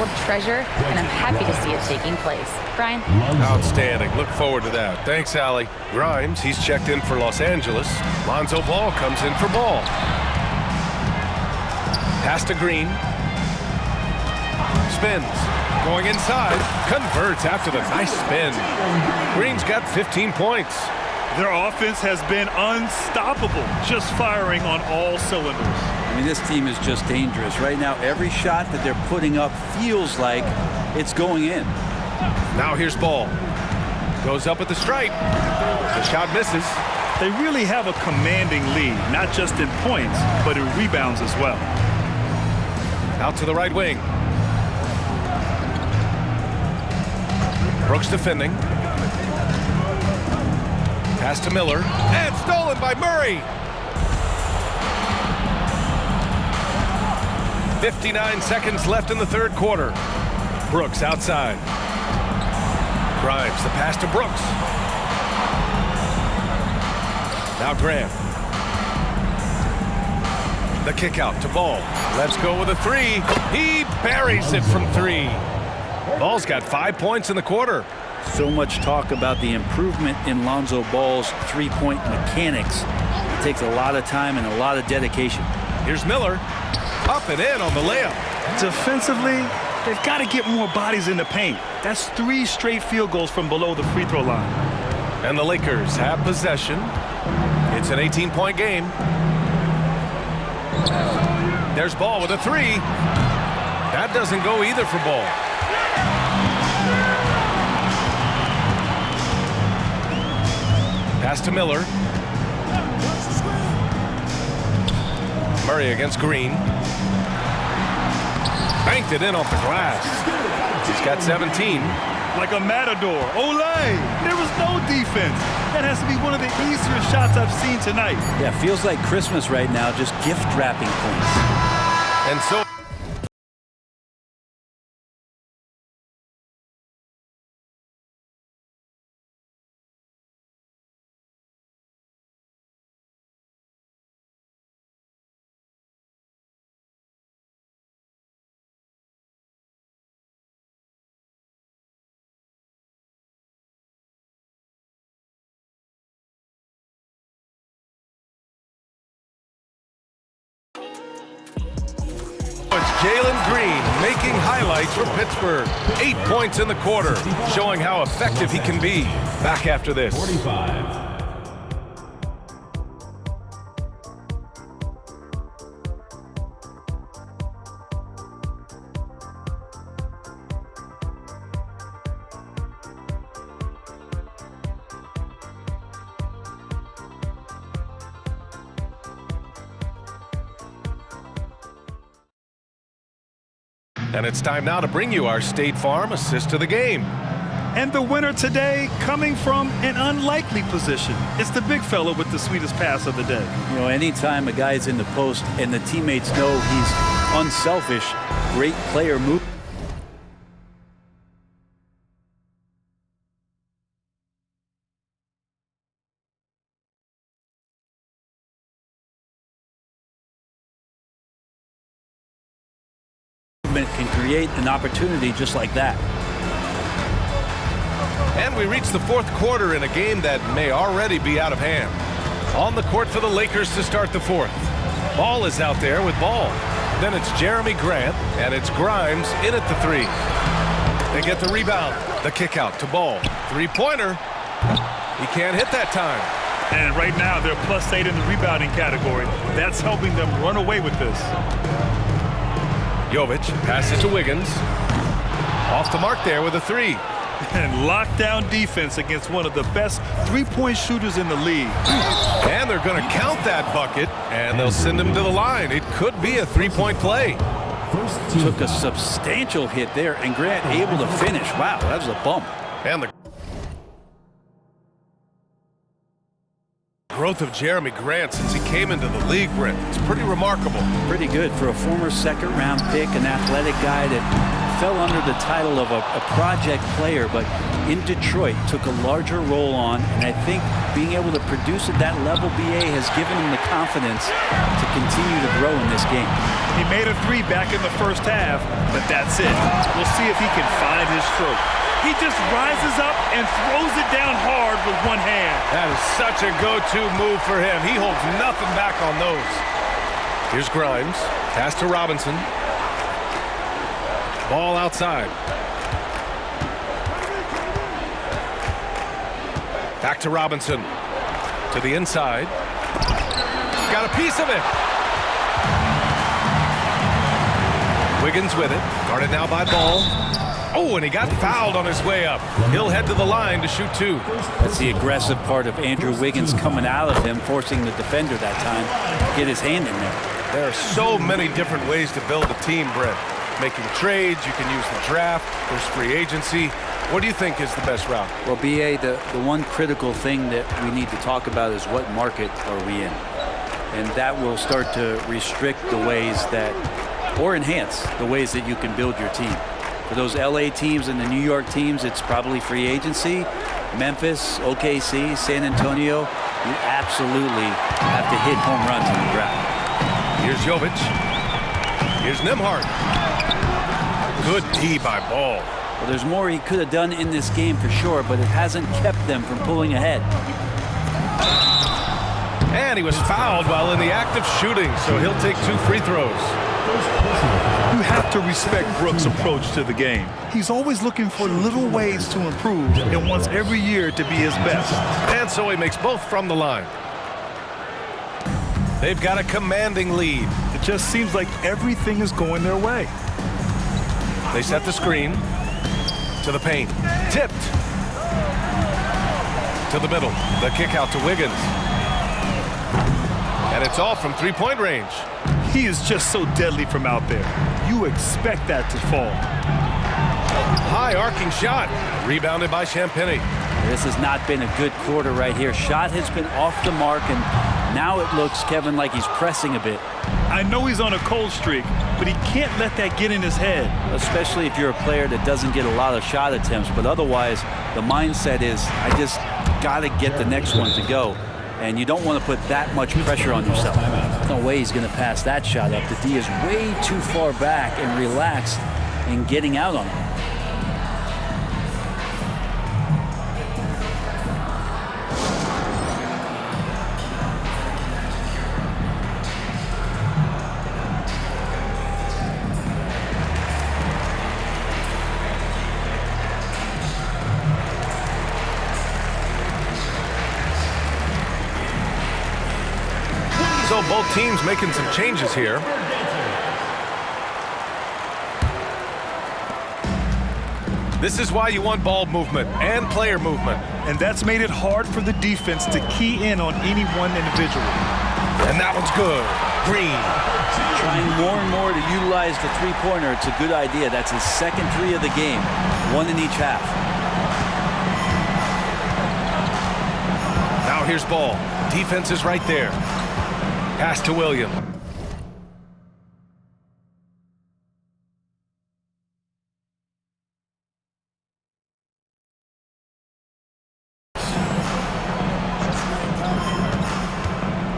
on-field treasure, and I'm happy to see it taking place. Brian? Outstanding. Look forward to that. Thanks, Allie. Grimes, he's checked in for Los Angeles. Lonzo Ball comes in for Ball. Pass to Green. Spins. Going inside. Converts after the nice spin. Green's got 15 points. Their offense has been unstoppable, just firing on all cylinders. I mean, this team is just dangerous. Right now, every shot that they're putting up feels like it's going in. Now here's Ball. Goes up at the stripe. The shot misses. They really have a commanding lead, not just in points, but in rebounds as well. Out to the right wing. Brooks defending. Pass to Miller. And stolen by Murray. 59 seconds left in the third quarter. Brooks outside. Grimes, the pass to Brooks. Now Grant. The kick out to Ball. Let's go with a three. He buries it from three. Ball's got 5 points in the quarter. So much talk about the improvement in Lonzo Ball's three-point mechanics. It takes a lot of time and a lot of dedication. Here's Miller. Up and in on the layup. Defensively, they've got to get more bodies in the paint. That's 3 straight field goals from below the free throw line. And the Lakers have possession. It's an 18-point game. There's Ball with a three. That doesn't go either for Ball. Pass to Miller. Murray against Green. Banked it in off the glass. He's got 17. Like a matador. Olay! There was no defense. That has to be one of the easier shots I've seen tonight. Yeah, feels like Christmas right now, just gift wrapping points. And so it's Jalen Green making highlights for Pittsburgh. 8 points in the quarter, showing how effective he can be. Back after this. 45. And it's time now to bring you our State Farm assist of the game. And the winner today coming from an unlikely position. It's the big fella with the sweetest pass of the day. You know, anytime a guy's in the post and the teammates know he's unselfish, great player move. Can create an opportunity just like that. And we reach the fourth quarter in a game that may already be out of hand. On the court for the Lakers to start the fourth. Ball is out there with Ball. Then it's Jeremy Grant, and it's Grimes in at the three. They get the rebound. The kick out to Ball. Three-pointer. He can't hit that time. And right now, they're +8 in the rebounding category. That's helping them run away with this. Jovic passes to Wiggins. Off the mark there with a three. And lockdown defense against one of the best three-point shooters in the league. And they're going to count that bucket, and they'll send him to the line. It could be a three-point play. Took a substantial hit there, and Grant able to finish. Wow, that was a bump. And the growth of Jeremy Grant since he came into the league, Brent, it's pretty remarkable. Pretty good for a former second-round pick, an athletic guy that fell under the title of a project player, but in Detroit took a larger role on, and I think being able to produce at that level, BA, has given him the confidence to continue to grow in this game. He made a 3 back in the first half, but that's it. We'll see if he can find his stroke. He just rises up and throws it down hard with one hand. That is such a go-to move for him. He holds nothing back on those. Here's Grimes. Pass to Robinson. Ball outside. Back to Robinson. To the inside. Got a piece of it. Wiggins with it. Guarded now by Ball. Oh, and he got fouled on his way up. He'll head to the line to shoot 2. That's the aggressive part of Andrew Wiggins coming out of him, forcing the defender that time to get his hand in there. There are so many different ways to build a team, Brent. Making trades, you can use the draft, there's free agency. What do you think is the best route? Well, BA, the one critical thing that we need to talk about is what market are we in? And that will start to restrict the ways that, or enhance the ways that you can build your team. For those LA teams and the New York teams, it's probably free agency. Memphis, OKC, San Antonio, you absolutely have to hit home runs in the draft. Here's Jovic. Here's Nembhard. Good D by Ball. Well, there's more he could have done in this game for sure, but it hasn't kept them from pulling ahead. And he was fouled while in the act of shooting, so he'll take 2 free throws. You have to respect Brooks' approach to the game. He's always looking for little ways to improve and wants every year to be his best. And so he makes both from the line. They've got a commanding lead. It just seems like everything is going their way. They set the screen to the paint. Tipped to the middle. The kick out to Wiggins. And it's all from 3-point range. He is just so deadly from out there. You expect that to fall. High arcing shot. Rebounded by Champagnie. This has not been a good quarter right here. Shot has been off the mark, and now it looks, Kevin, like he's pressing a bit. I know he's on a cold streak, but he can't let that get in his head. Especially if you're a player that doesn't get a lot of shot attempts, but otherwise the mindset is, I just got to get the next one to go. And you don't want to put that much pressure on yourself. No way he's going to pass that shot up. The D is way too far back and relaxed in getting out on it. So both teams making some changes here. This is why you want ball movement and player movement. And that's made it hard for the defense to key in on any one individual. And that one's good. Green. Trying more and more to utilize the three-pointer. It's a good idea. That's his second 3 of the game. 1 in each half. Now here's Ball. Defense is right there. Pass to William.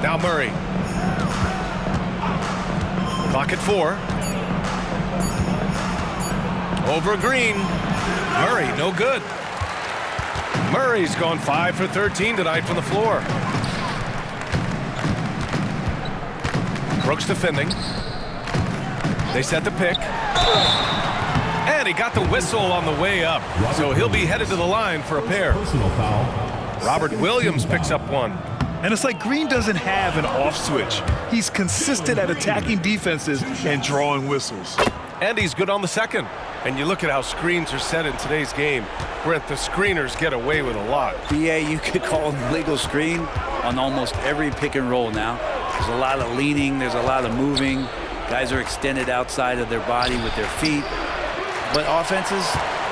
Now Murray. Clock at 4. Over Green. Murray, no good. Murray's gone 5 for 13 tonight from the floor. Brooks defending. They set the pick. And he got the whistle on the way up. So he'll be headed to the line for a pair. Robert Williams picks up 1. And it's like Green doesn't have an off switch. He's consistent at attacking defenses and drawing whistles. And he's good on the second. And you look at how screens are set in today's game. Brent, the screeners get away with a lot. BA, you could call an illegal screen on almost every pick and roll now. There's a lot of leaning, there's a lot of moving. Guys are extended outside of their body with their feet. But offenses,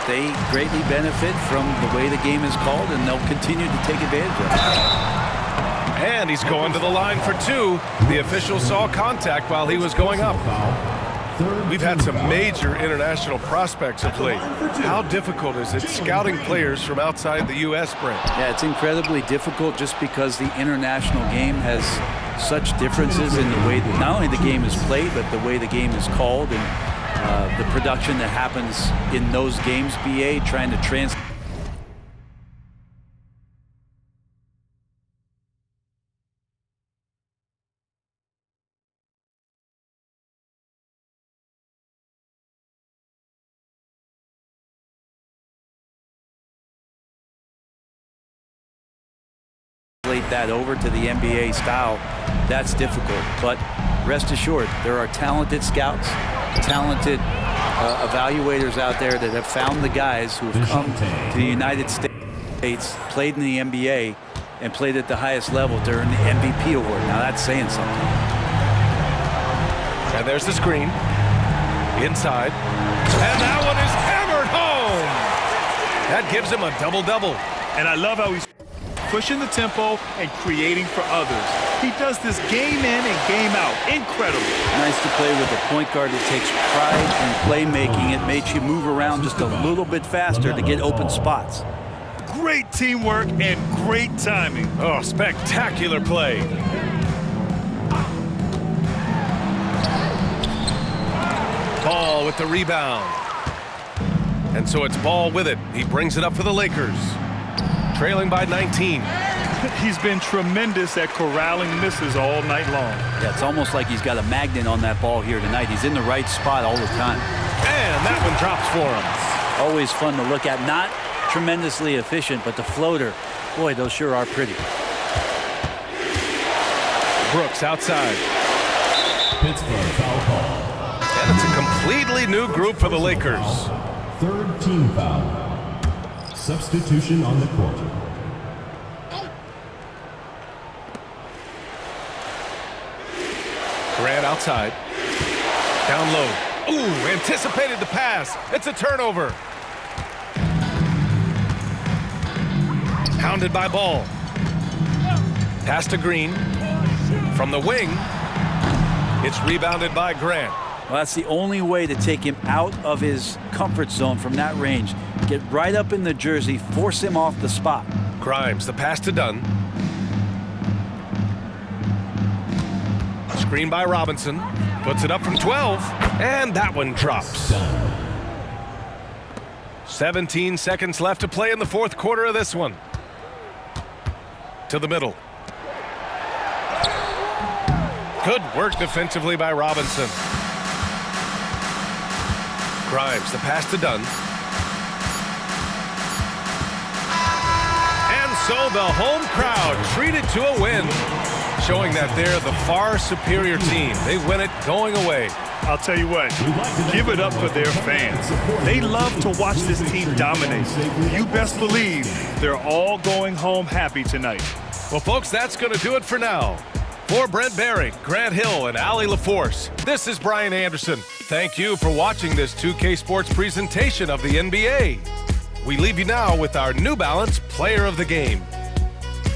they greatly benefit from the way the game is called, and they'll continue to take advantage of it. And he's going to the line for 2. The official saw contact while he was going up. We've had some major international prospects of late. How difficult is it scouting players from outside the U.S., Brent? Yeah, it's incredibly difficult just because the international game has such differences in the way that not only the game is played, but the way the game is called and the production that happens in those games, BA, trying to translate that over to the NBA style. That's difficult, but rest assured there are talented scouts, talented evaluators out there that have found the guys who have come to the United States, played in the NBA, and played at the highest level to earn the MVP award. Now that's saying something. And there's the screen inside, and that one is hammered home. That gives him a double-double. And I love how he's pushing the tempo and creating for others. He does this game in and game out. Incredible. Nice to play with a point guard that takes pride in playmaking. It makes you move around just a little bit faster to get open spots. Great teamwork and great timing. Oh, spectacular play. Ball with the rebound. And so it's Ball with it. He brings it up for the Lakers. Trailing by 19. He's been tremendous at corralling misses all night long. Yeah, it's almost like he's got a magnet on that ball here tonight. He's in the right spot all the time. And that one drops for him. Always fun to look at. Not tremendously efficient, but the floater, boy, those sure are pretty. Brooks outside. Pittsburgh foul call. And it's a completely new group for the Lakers. Third team foul. Substitution on the court. Grant outside. Down low. Ooh, anticipated the pass. It's a turnover. Hounded by Ball. Pass to Green. From the wing. It's rebounded by Grant. Well, that's the only way to take him out of his comfort zone from that range. Get right up in the jersey, force him off the spot. Grimes, the pass to Dunn. Screen by Robinson. Puts it up from 12. And that one drops. 17 seconds left to play in the fourth quarter of this one. To the middle. Good work defensively by Robinson. Grimes, the pass to Dunn. And so the home crowd treated to a win, showing that they're the far superior team. They win it going away. I'll tell you what, give it up for their fans. They love to watch this team dominate. You best believe they're all going home happy tonight. Well, folks, that's going to do it for now. For Brent Barry, Grant Hill, and Allie LaForce, this is Brian Anderson. Thank you for watching this 2K Sports presentation of the NBA. We leave you now with our New Balance Player of the Game.